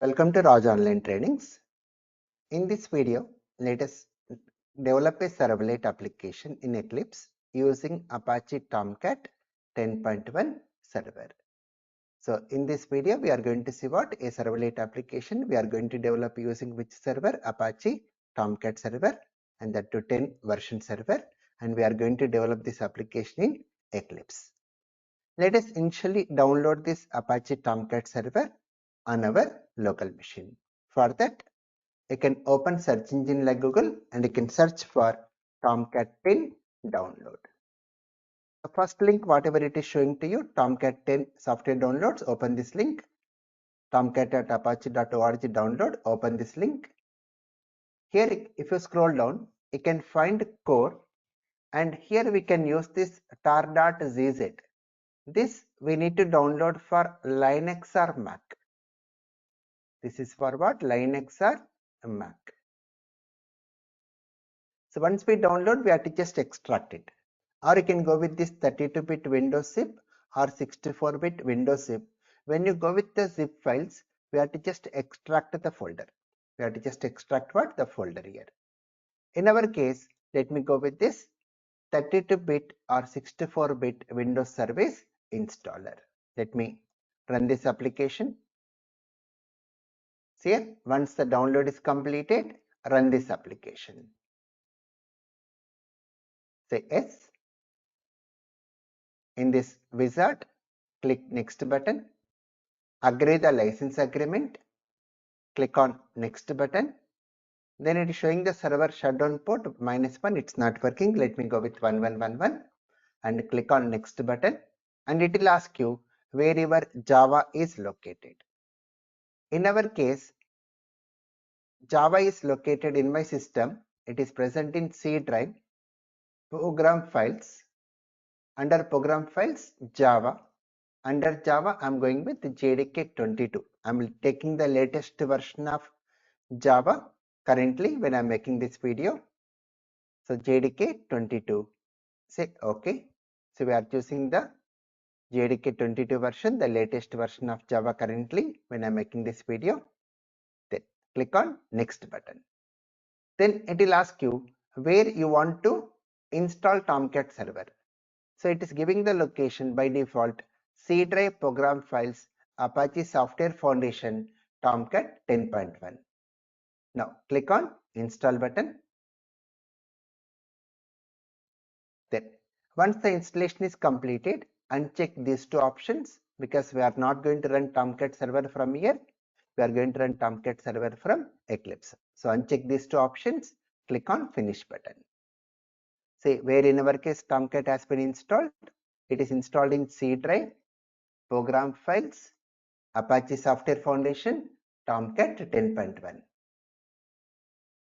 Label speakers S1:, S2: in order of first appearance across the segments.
S1: Welcome to Raj Online Trainings. In this video, let us develop a servlet application in Eclipse using Apache Tomcat 10.1 server. So in this video, we are going to see what a servlet application we are going to develop using which server, Apache Tomcat server, and that to 10 version server, and we are going to develop this application in Eclipse. Let us initially download this Apache Tomcat server on our local machine. For that, you can open search engine like Google and you can search for Tomcat 10 download. The first link, whatever it is showing to you, Tomcat 10 software downloads, open this link. Tomcat.apache.org download, open this link. Here, if you scroll down, you can find core, and here we can use this tar.zz. This we need to download for Linux or Mac. This is for what? Linux or Mac. So once we download, we have to just extract it. Or you can go with this 32-bit Windows zip or 64-bit Windows zip. When you go with the zip files, we have to just extract the folder. We have to just extract what? The folder here. In our case, let me go with this 32-bit or 64-bit Windows Service installer. Let me run this application. See here, once the download is completed, run this application. Say yes. In this wizard, click next button, agree the license agreement, click on next button. Then it is showing the server shutdown port -1, it's not working. Let me go with 1111 and click on next button, and it will ask you where your Java is located. In our case, Java is located in my system. It is present in C drive, program files. Under program files, Java. Under Java, I'm going with JDK 22. I'm taking the latest version of Java currently when I'm making this video. So JDK 22. Say OK. So we are choosing the JDK 22 version, the latest version of Java currently when I'm making this video. Then click on next button. Then it will ask you where you want to install Tomcat server. So it is giving the location by default C drive program files Apache Software Foundation Tomcat 10.1. Now click on install button. Then once the installation is completed, uncheck these two options because we are not going to run Tomcat server from here. We are going to run Tomcat server from Eclipse. So uncheck these two options, click on finish button. Say where in our case Tomcat has been installed. It is installed in C drive, program files, Apache Software Foundation, Tomcat 10.1.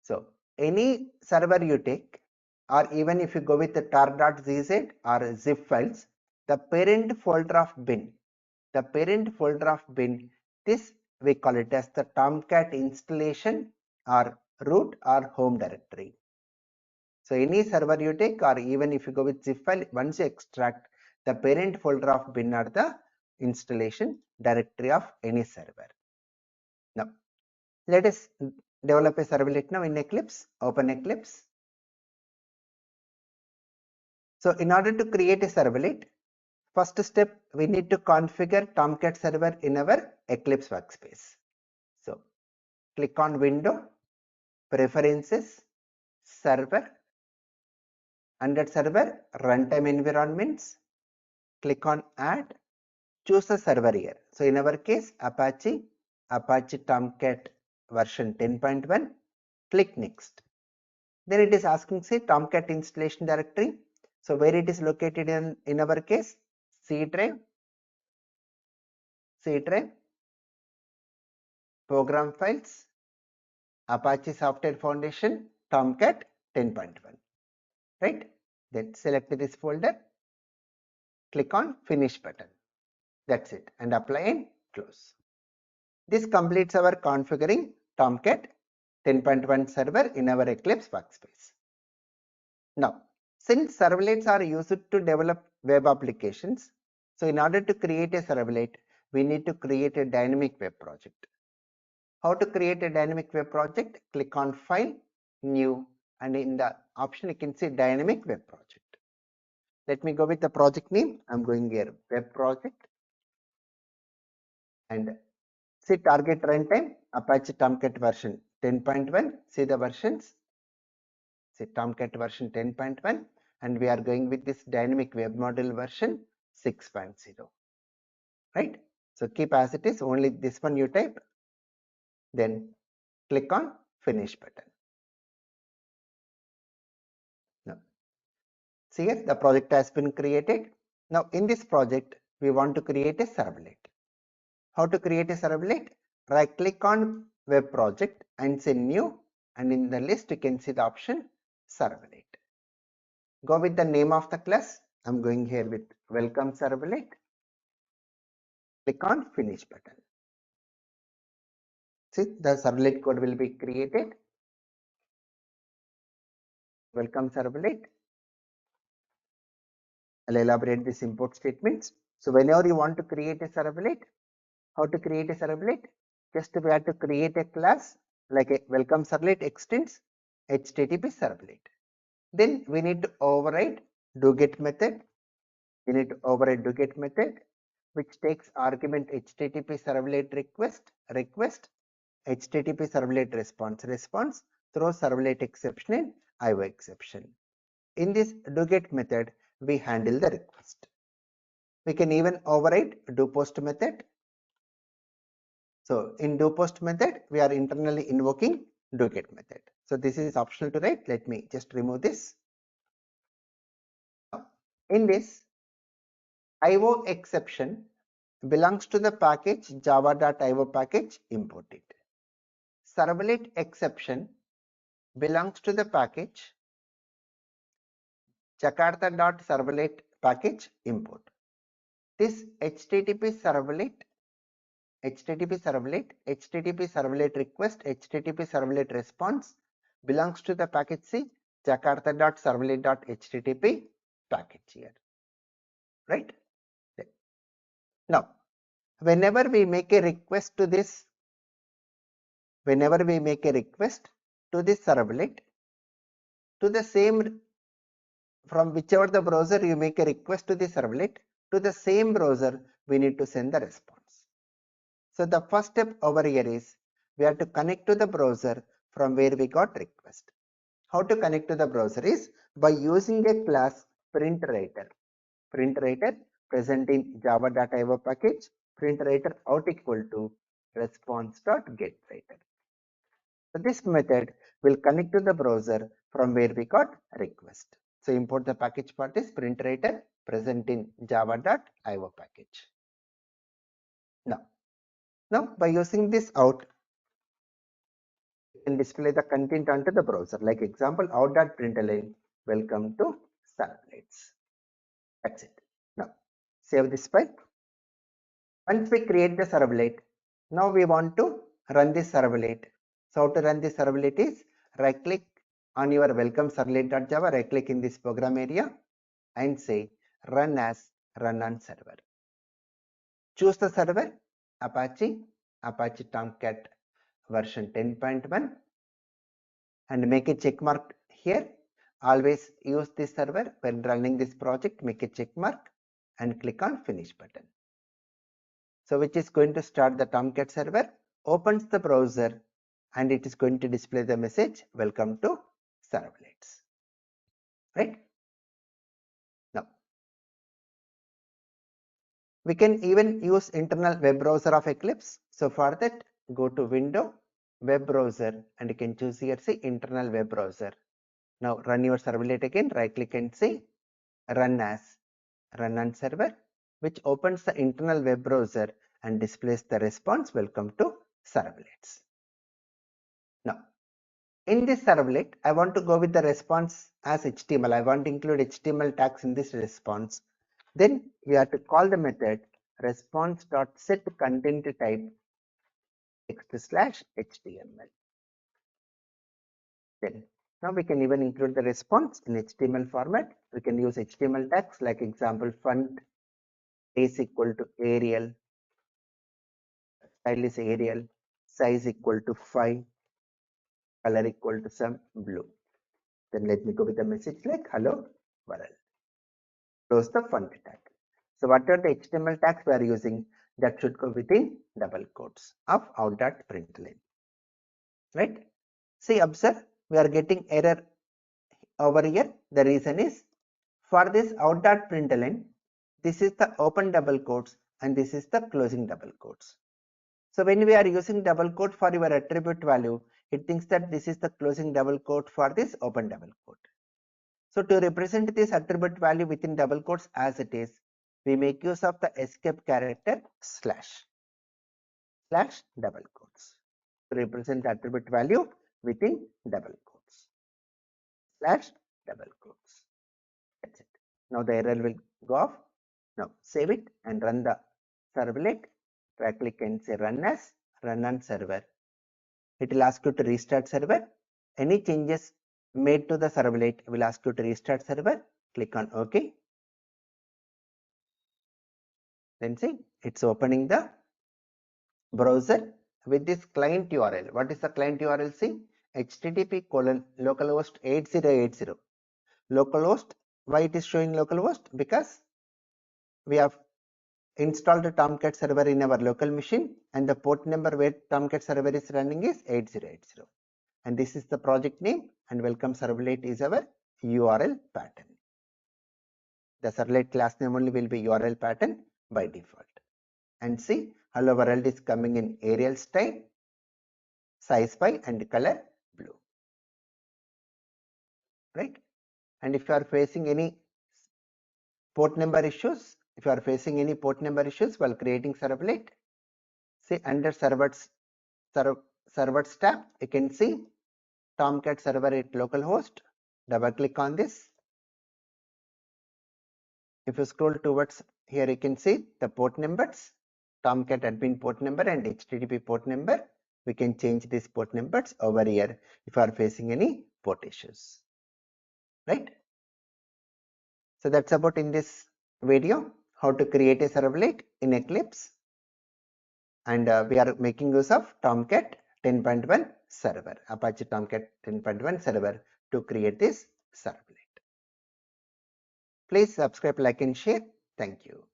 S1: So any server you take, or even if you go with the tar.zz or zip files, the parent folder of bin, this we call it as the Tomcat installation or root or home directory. So any server you take, or even if you go with zip file, once you extract, the parent folder of bin are the installation directory of any server. Now let us develop a servlet now in Eclipse. Open Eclipse. So in order to create a servlet, first step we need to configure Tomcat server in our Eclipse workspace. So click on Window, Preferences, Server. Under Server, Runtime Environments. Click on Add. Choose a server here. So in our case, Apache Tomcat version 10.1. Click Next. Then it is asking, say, Tomcat installation directory. So where it is located in our case, C drive, program files, Apache Software Foundation, Tomcat 10.1, right? Then select this folder, click on finish button. That's it, and apply and close. This completes our configuring Tomcat 10.1 server in our Eclipse workspace. Now, since servlets are used to develop web applications, so in order to create a servlet, we need to create a dynamic web project. How to create a dynamic web project? Click on File, New, and in the option you can see Dynamic Web Project. Let me go with the project name. I'm going here, Web Project, and see target runtime, Apache Tomcat version 10.1. See the versions. See Tomcat version 10.1, and we are going with this dynamic web model version 6.0. Right? So keep as it is, only this one you type, then click on Finish button. Now, see here the project has been created. Now in this project, we want to create a servlet. How to create a servlet? Right click on Web Project and say New, and in the list you can see the option Servlet. Go with the name of the class. I'm going here with Welcome Servlet. Click on Finish button. See the servlet code will be created. Welcome Servlet. I'll elaborate this import statements. So whenever you want to create a servlet, how to create a servlet? Just we have to create a class like a welcome servlet extends HTTP servlet. Then we need to override doGet method. We need to override doGet method, which takes argument HTTP servlet request, HTTP servlet response, throw servlet exception and IO exception. In this doGet method, we handle the request. We can even override doPost method. So in doPost method, we are internally invoking doGet method. So this is optional to write. Let me just remove this. In this, IO exception belongs to the package java.io package imported. Servlet exception belongs to the package jakarta.servlet package import. This HTTP servlet request, HTTP servlet response belongs to the package C jakarta.servlet.http package here. Right? Now, whenever we make a request to this servlet, to the same, from whichever the browser you make a request to the servlet, to the same browser we need to send the response. So the first step over here is we have to connect to the browser from where we got request. How to connect to the browser is by using a class printWriter. PrintWriter present in java.io package, printWriter out equal to response.getWriter. So this method will connect to the browser from where we got request. So import the package part is printWriter present in java.io package. Now by using this out, you can display the content onto the browser. Like example, out.println welcome to servlets. That's it. Now save this file. Once we create the servlet, now we want to run this servlet. So how to run this servlet is right click on your welcome servlet.java, right click in this program area and say run as run on server. Choose the server Apache Tomcat version 10.1 and make a check mark here. Always use this server when running this project, make a check mark and click on finish button. So which is going to start the Tomcat server, opens the browser and it is going to display the message welcome to servlets. Right? Now we can even use internal web browser of Eclipse. So for that, go to Window, Web Browser, and you can choose here say internal web browser. Now run your servlet again, right click and say run as run on server, which opens the internal web browser and displays the response welcome to servlets. Now in this servlet, I want to go with the response as HTML. I want to include HTML tags in this response. Then we have to call the method response.setContentType text/HTML. Then now we can even include the response in HTML format. We can use HTML tags like example font is equal to Arial, style is Arial, size equal to 5, color equal to some blue. Then let me go with a message like hello world. Close the font tag. So what are the HTML tags we are using? That should go within double quotes of out.println. Right? See, observe, we are getting error over here. The reason is for this out.println, this is the open double quotes and this is the closing double quotes. So when we are using double quote for your attribute value, it thinks that this is the closing double quote for this open double quote. So to represent this attribute value within double quotes as it is, we make use of the escape character slash double quotes to represent the attribute value within double quotes slash double quotes. That's it. Now the error will go off. Now save it and run the servlet. Right click and say run as, run on server. It will ask you to restart server. Any changes made to the servlet will ask you to restart server. Click on OK. Then see, it's opening the browser with this client URL. What is the client URL? See, http://localhost 8080. Localhost, why it is showing localhost? Because we have installed the Tomcat server in our local machine and the port number where Tomcat server is running is 8080. And this is the project name and welcome servlet is our URL pattern. The servlet class name only will be URL pattern by default. And see, hello world is coming in Arial style, size 5 and color blue. Right? And if you are facing any port number issues, while creating servlet, see under servers tab, you can see Tomcat server at localhost. Double click on this. If you scroll towards here, you can see the port numbers, Tomcat admin port number and HTTP port number. We can change these port numbers over here if you are facing any port issues. Right? So that's about in this video how to create a servlet in Eclipse. And we are making use of Tomcat 10.1 server, Apache Tomcat 10.1 server to create this servlet. Please subscribe, like and share. Thank you.